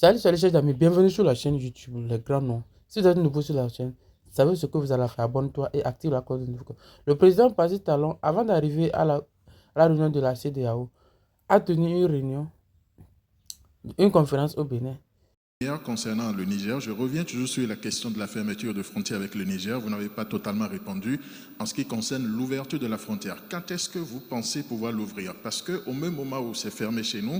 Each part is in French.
Salut chers amis, bienvenue sur la chaîne YouTube, les grands noms. Si vous êtes nouveau sur la chaîne, savez ce que vous allez faire, abonne-toi et active la cloche de notification. Le président Patrice Talon, avant d'arriver à la réunion de la CEDEAO, a tenu une conférence au Bénin. Concernant le Niger, je reviens toujours sur la question de la fermeture de frontières avec le Niger. Vous n'avez pas totalement répondu en ce qui concerne l'ouverture de la frontière. Quand est-ce que vous pensez pouvoir l'ouvrir? Parce qu'au même moment où c'est fermé chez nous,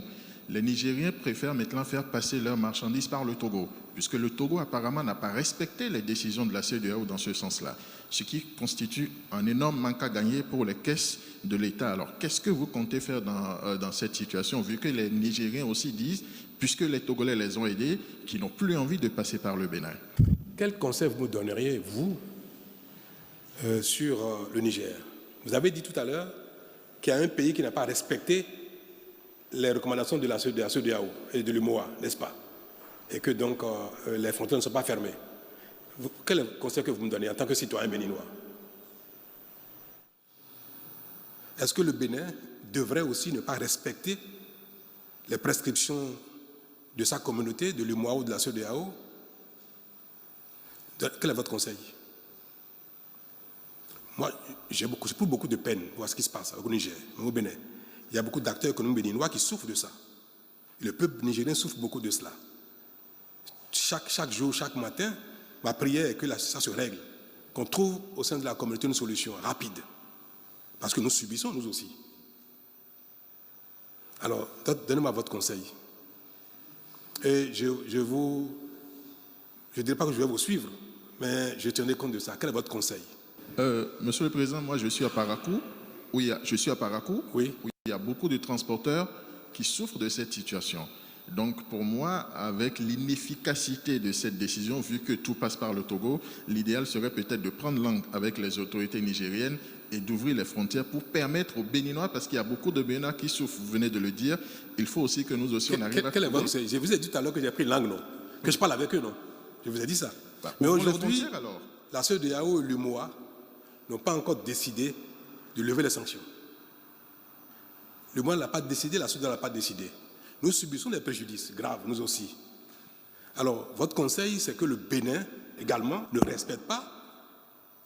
les Nigériens préfèrent maintenant faire passer leurs marchandises par le Togo, puisque le Togo apparemment n'a pas respecté les décisions de la CEDEAO dans ce sens-là, ce qui constitue un énorme manque à gagner pour les caisses de l'État. Alors, qu'est-ce que vous comptez faire dans cette situation, vu que les Nigériens aussi disent, puisque les Togolais les ont aidés, qu'ils n'ont plus envie de passer par le Bénin? Quel conseil vous donneriez, vous, sur le Niger? Vous avez dit tout à l'heure qu'il y a un pays qui n'a pas respecté les recommandations de la CEDEAO et de l'UMOA, n'est-ce pas? Et que donc les frontières ne sont pas fermées. Quel est le conseil que vous me donnez en tant que citoyen béninois? Est-ce que le Bénin devrait aussi ne pas respecter les prescriptions de sa communauté, de l'UMOA ou de la CEDEAO? Quel est votre conseil? Moi, j'ai beaucoup de peine voir ce qui se passe au Niger, au Bénin. Il y a beaucoup d'acteurs économiques béninois qui souffrent de ça. Et le peuple nigérien souffre beaucoup de cela. Chaque jour, chaque matin, ma prière est que ça se règle, qu'on trouve au sein de la communauté une solution rapide. Parce que nous subissons, nous aussi. Alors, donnez-moi votre conseil. Et je ne dirais pas que je vais vous suivre, mais je tiendrai compte de ça. Quel est votre conseil? Monsieur le Président, moi je suis à Parakou. Oui, je suis à Parakou. Oui. Où il y a beaucoup de transporteurs qui souffrent de cette situation. Donc pour moi, avec l'inefficacité de cette décision, vu que tout passe par le Togo, l'idéal serait peut-être de prendre langue avec les autorités nigériennes et d'ouvrir les frontières pour permettre aux Béninois, parce qu'il y a beaucoup de Béninois qui souffrent, vous venez de le dire, il faut aussi que nous aussi on arrive à... Quel est votre conseil? Je vous ai dit tout à l'heure que j'ai pris langue, non? Que je parle avec eux, non? Je vous ai dit ça. Mais aujourd'hui, la CEDEAO et l'UMOA n'ont pas encore décidé de lever les sanctions. Le MOA n'a pas décidé, la CEDEAO n'a pas décidé. Nous subissons des préjudices graves, nous aussi. Alors, votre conseil, c'est que le Bénin, également, ne respecte pas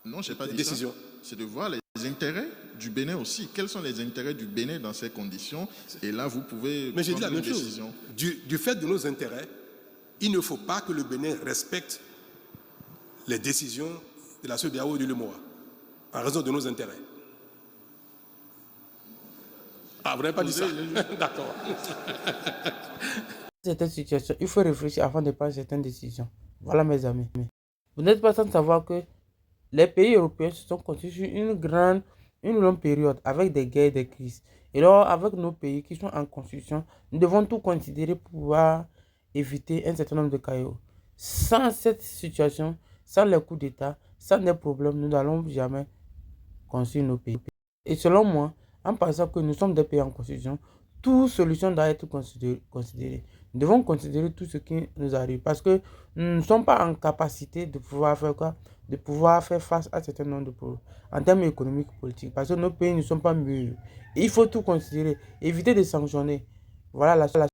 non, je n'ai pas les dit décisions. C'est de voir les intérêts du Bénin aussi. Quels sont les intérêts du Bénin dans ces conditions? Et là, vous pouvez Mais j'ai dit la prendre même une chose. décision. Du fait de nos intérêts, il ne faut pas que le Bénin respecte les décisions de la CEDEAO et de l'UMOA, en raison de nos intérêts. Ah, vous n'avez pas dit ça? D'accord. Dans cette situation, il faut réfléchir avant de prendre certaines décisions. Voilà mes amis. Vous n'êtes pas sans savoir que les pays européens se sont constitués une longue période avec des guerres, des crises. Et alors, avec nos pays qui sont en construction, nous devons tout considérer pour pouvoir éviter un certain nombre de chaos. Sans cette situation, sans les coups d'État, sans les problèmes, nous n'allons jamais construire nos pays. Et selon moi, en pensant que nous sommes des pays en construction, toute solution doit être considérée. Nous devons considérer tout ce qui nous arrive parce que nous ne sommes pas en capacité de pouvoir faire quoi? De pouvoir faire face à certains nombre de problèmes en termes économiques et politiques parce que nos pays ne sont pas mûrs. Et il faut tout considérer, éviter de sanctionner. Voilà la